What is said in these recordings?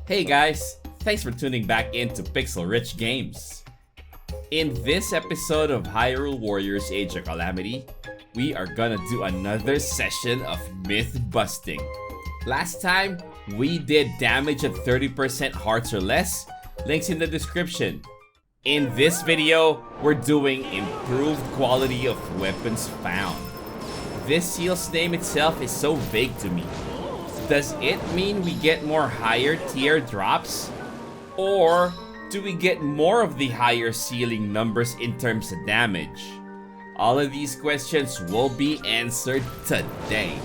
Hey guys, thanks for tuning back into Pixel Rich Games. In this episode of Hyrule Warriors Age of Calamity, we are gonna do another session of myth busting. Last time, we did damage at 30% hearts or less, links in the description. In this video, we're doing improved quality of weapons found. This seal's name itself is so vague to me. Does it mean we get more higher tier drops? Or do we get more of the higher ceiling numbers in terms of damage? All of these questions will be answered today.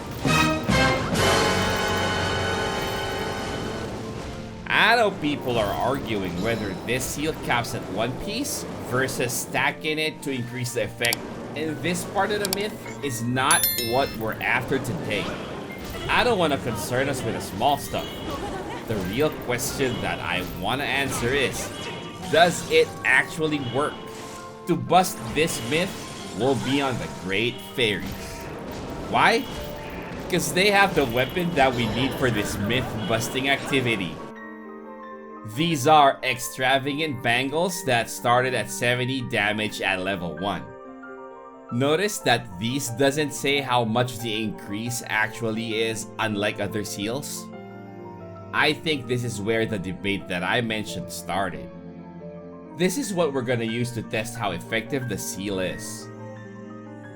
I know people are arguing whether this seal caps at one piece versus stacking it to increase the effect, and this part of the myth is not what we're after today. I don't want to concern us with the small stuff. The real question that I want to answer is, does it actually work? To bust this myth, we'll be on the Great Fairies. Why? Because they have the weapon that we need for this myth busting activity. These are extravagant bangles that started at 70 damage at level 1. Notice that these doesn't say how much the increase actually is, unlike other seals. I think this is where the debate that I mentioned started. This is what we're gonna use to test how effective the seal is.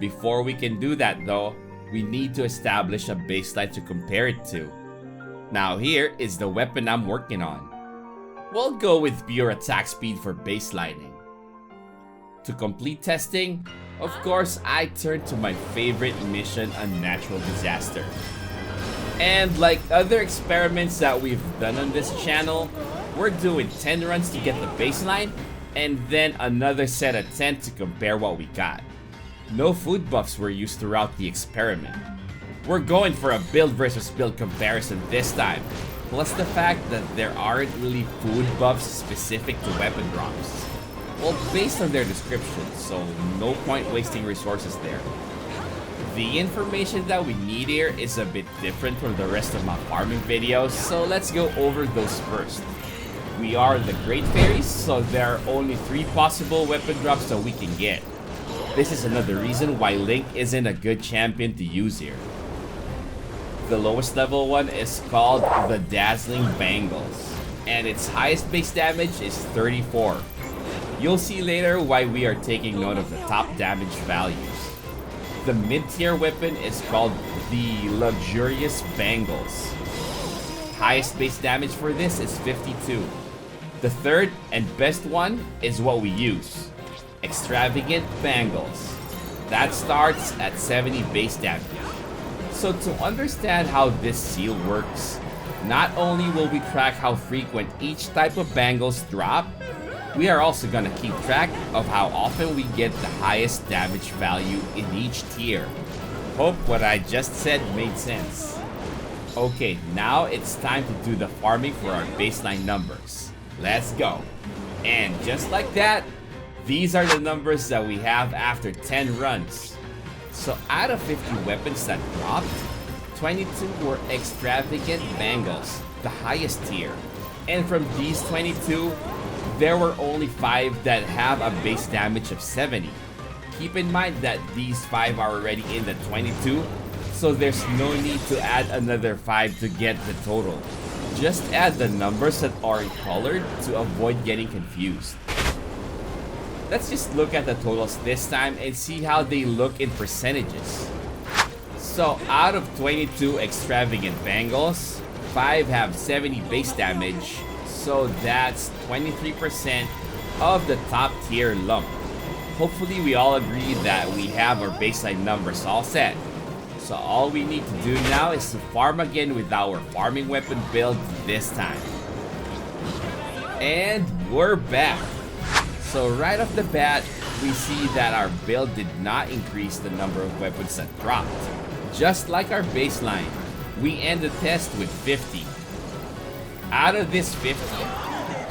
Before we can do that though, we need to establish a baseline to compare it to. Now here is the weapon I'm working on. We'll go with pure attack speed for baselining. To complete testing, of course, I turn to my favorite mission, Unnatural Disaster. And like other experiments that we've done on this channel, we're doing 10 runs to get the baseline, and then another set of 10 to compare what we got. No food buffs were used throughout the experiment. We're going for a build versus build comparison this time, plus the fact that there aren't really food buffs specific to weapon drops. Well, based on their description, so no point wasting resources there. The information that we need here is a bit different from the rest of my farming videos, so let's go over those first. We are the Great Fairies, so there are only 3 possible weapon drops that we can get. This is another reason why Link isn't a good champion to use here. The lowest level one is called the Dazzling Bangles, and its highest base damage is 34. You'll see later why we are taking note of the top damage values. The mid-tier weapon is called the Luxurious Bangles. Highest base damage for this is 52. The third and best one is what we use, Extravagant Bangles. That starts at 70 base damage. So to understand how this seal works, not only will we track how frequent each type of bangles drop, we are also gonna keep track of how often we get the highest damage value in each tier. Hope what I just said made sense. Okay, now it's time to do the farming for our baseline numbers. Let's go. And just like that, these are the numbers that we have after 10 runs. So out of 50 weapons that dropped, 22 were Extravagant Bangles, the highest tier. And from these 22, there were only 5 that have a base damage of 70. Keep in mind that these 5 are already in the 22, so there's no need to add another 5 to get the total. Just add the numbers that are colored to avoid getting confused. Let's just look at the totals this time and see how they look in percentages. So out of 22 Extravagant Bangles, 5 have 70 base damage, so that's 23% of the top tier lump. Hopefully we all agree that we have our baseline numbers all set. So all we need to do now is to farm again with our farming weapon build this time. And we're back. So right off the bat, we see that our build did not increase the number of weapons that dropped. Just like our baseline, we end the test with 50. Out of this 50,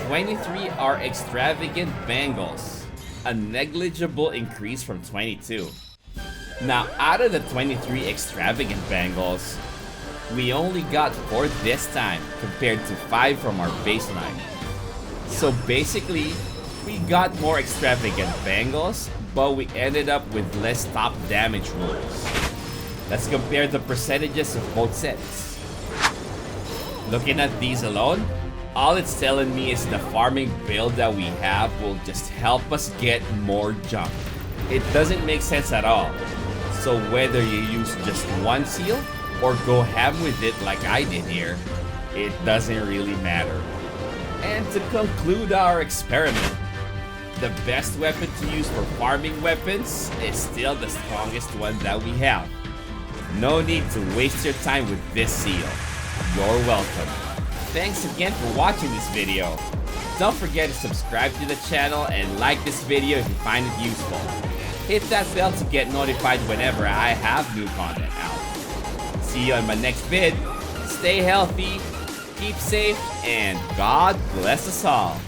23 are Extravagant Bangles, a negligible increase from 22. Now, out of the 23 Extravagant Bangles, we only got 4 this time compared to 5 from our baseline. So basically, we got more extravagant bangles, but we ended up with less top damage rolls. Let's compare the percentages of both sets. Looking at these alone, all it's telling me is the farming build that we have will just help us get more jump. It doesn't make sense at all. So whether you use just one seal or go ham with it like I did here, it doesn't really matter. And to conclude our experiment, the best weapon to use for farming weapons is still the strongest one that we have. No need to waste your time with this seal. You're welcome. Thanks again for watching this video. Don't forget to subscribe to the channel and like this video if you find it useful. Hit that bell to get notified whenever I have new content out. See you on my next vid. Stay healthy, keep safe, and God bless us all.